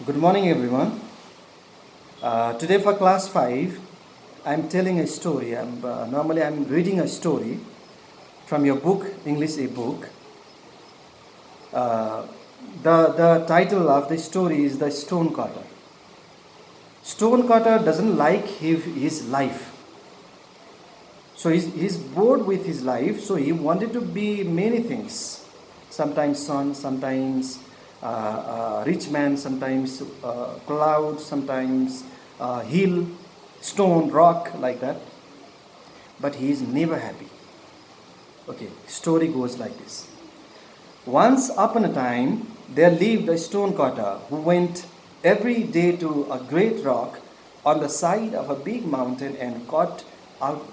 Good morning, everyone. Today for class 5, I'm telling a story. Normally I'm reading a story from your book, English e-book. Uh, the title of the story is The Stonecutter. Stonecutter doesn't like his life. So he's bored with his life, so he wanted to be many things. Sometimes sun, sometimes rich man, sometimes cloud, sometimes hill, stone, rock, like that. But he is never happy. Okay, story goes like this. Once upon a time, there lived a stonecutter who went every day to a great rock on the side of a big mountain and cut out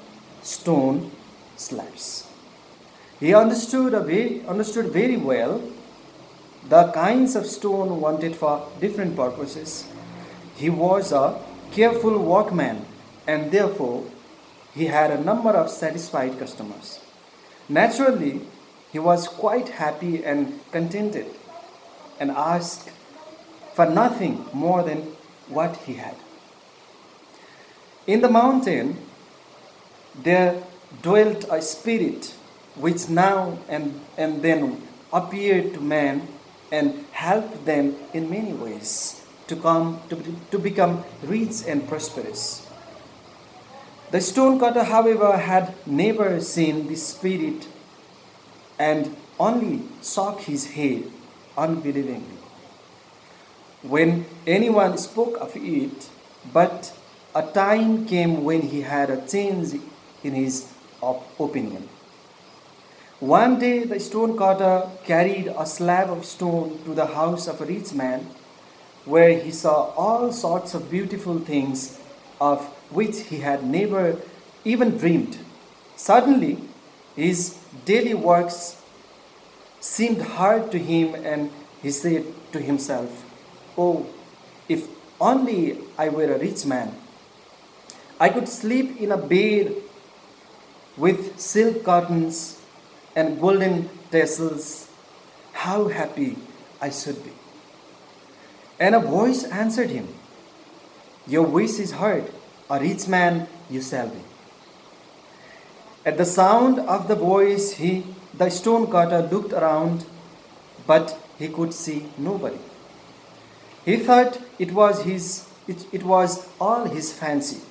stone slabs. He understood very well the kinds of stone wanted for different purposes. He was a careful workman and therefore he had a number of satisfied customers. Naturally, he was quite happy and contented and asked for nothing more than what he had. In the mountain, there dwelt a spirit which now and then appeared to man and helped them in many ways to become rich and prosperous. The stonecutter, however, had never seen this spirit and only shook his head unbelievingly when anyone spoke of it, but a time came when he had a change in his opinion. One day the stonecutter carried a slab of stone to the house of a rich man, where he saw all sorts of beautiful things of which he had never even dreamed. Suddenly, his daily works seemed hard to him, and he said to himself, "Oh, if only I were a rich man! I could sleep in a bed with silk curtains and golden tassels. How happy I should be!" And a voice answered him, "Your wish is heard. A rich man you shall be." At the sound of the voice, the stonecutter looked around, but he could see nobody. He thought it was all his fancy,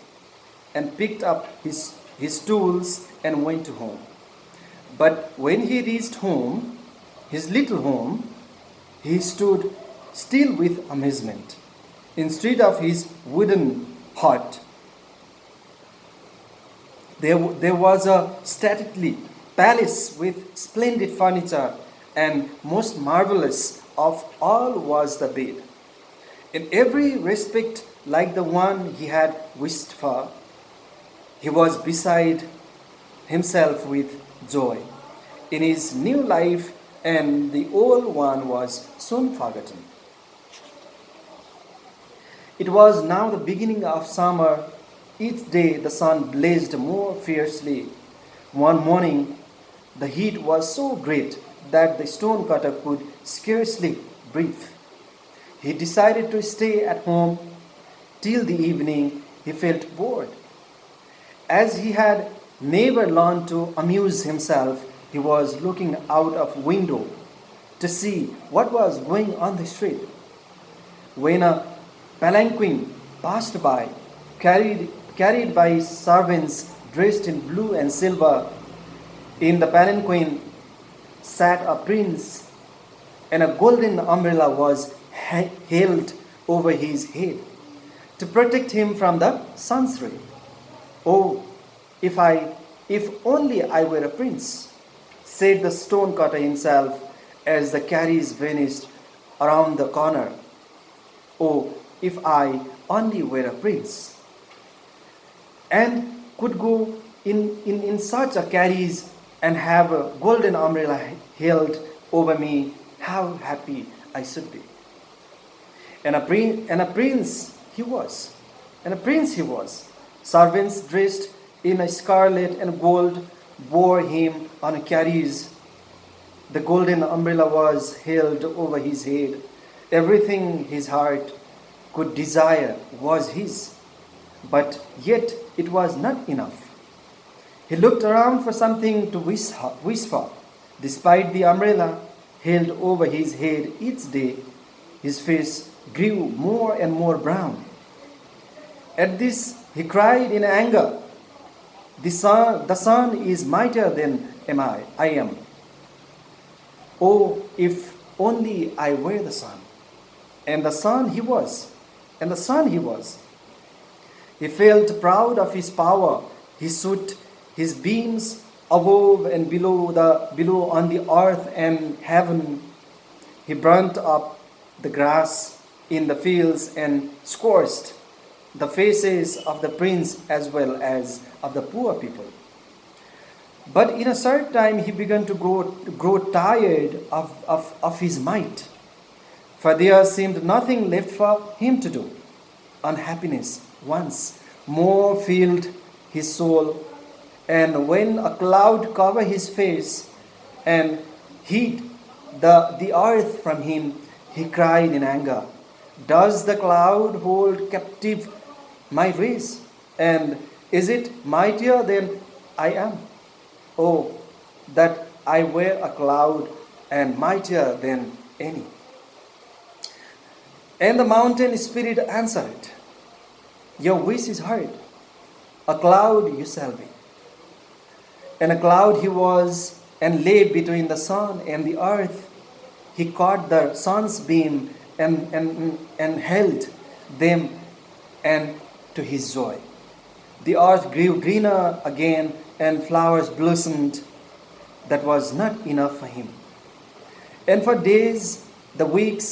and picked up his tools and went to home. But when he reached home, his little home, he stood still with amazement. Instead of his wooden hut, there was a stately palace with splendid furniture, and most marvelous of all was the bed. In every respect like the one he had wished for, he was beside himself with joy in his new life, and the old one was soon forgotten. It was now the beginning of summer. Each day the sun blazed more fiercely. One morning the heat was so great that the stonecutter could scarcely breathe. He decided to stay at home till the evening. He felt bored. As he had never learned to amuse himself, he was looking out of window to see what was going on the street, when a palanquin passed by, carried by servants dressed in blue and silver. In the palanquin sat a prince, and a golden umbrella was held over his head to protect him from the sun's ray. "Oh, if only I were a prince," said the stonecutter himself as the carriage vanished around the corner. "Oh, if I only were a prince, and could go in such a carriage and have a golden umbrella held over me, how happy I should be." And a prince he was. And a prince he was. Servants dressed in a scarlet and gold bore him on a carriage. The golden umbrella was held over his head. Everything his heart could desire was his, but yet it was not enough. He looked around for something to wish for. Despite the umbrella held over his head each day, his face grew more and more brown. At this, he cried in anger, the sun is mightier than I am. Oh, if only I were the sun. And the sun he was. And the sun he was. He felt proud of his power. He shoot his beams above and below on the earth and heaven. He burnt up the grass in the fields and scorched the faces of the prince as well as of the poor people. But in a certain time he began to grow tired of his might, for there seemed nothing left for him to do. Unhappiness once more filled his soul, and when a cloud covered his face and hid the earth from him, he cried in anger, "Does the cloud hold captive my race? And is it mightier than I am? Oh, that I were a cloud and mightier than any." And the mountain spirit answered, "Your wish is heard. A cloud you shall be." And a cloud he was, and lay between the sun and the earth. He caught the sun's beam and held them, and to his joy, the earth grew greener again and flowers blossomed. That was not enough for him. And for days, the weeks,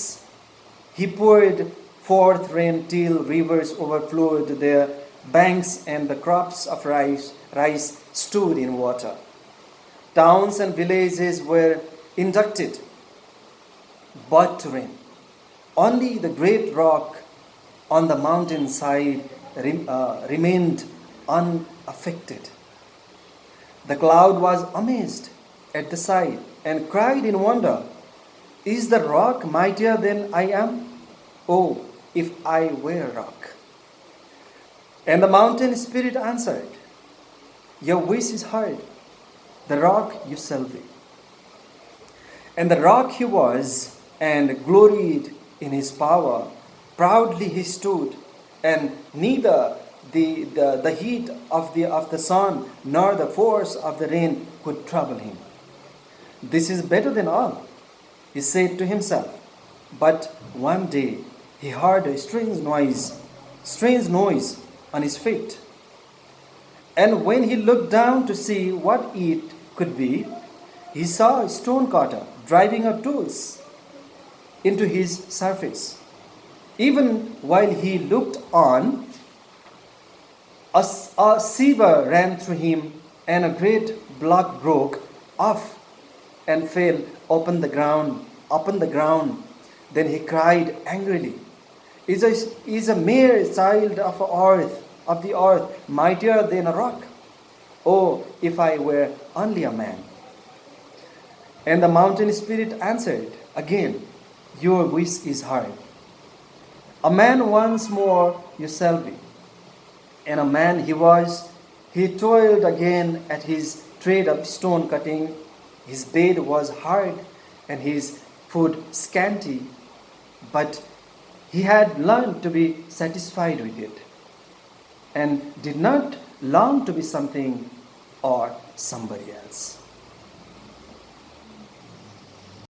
he poured forth rain till rivers overflowed their banks and the crops of rice stood in water. Towns and villages were inducted, but to rain. Only the great rock on the mountain side remained unaffected. The cloud was amazed at the sight and cried in wonder, "Is the rock mightier than I am? Oh, if I were a rock." And the mountain spirit answered, "Your wish is heard. The rock you shall be." And the rock he was, and gloried in his power. Proudly he stood, and neither the heat of the sun nor the force of the rain could trouble him. "This is better than all," he said to himself. But one day he heard a strange noise on his feet. And when he looked down to see what it could be, he saw a stonecutter driving a tools into his surface. Even while he looked on, a shiver ran through him, and a great block broke off and fell upon the ground. Then he cried angrily, "Is a mere child of the earth mightier than a rock? Oh, if I were only a man!" And the mountain spirit answered again, "Your wish is heard. A man once more you shall be." And a man he was. He toiled again at his trade of stone cutting. His bed was hard and his food scanty, but he had learned to be satisfied with it, and did not long to be something or somebody else.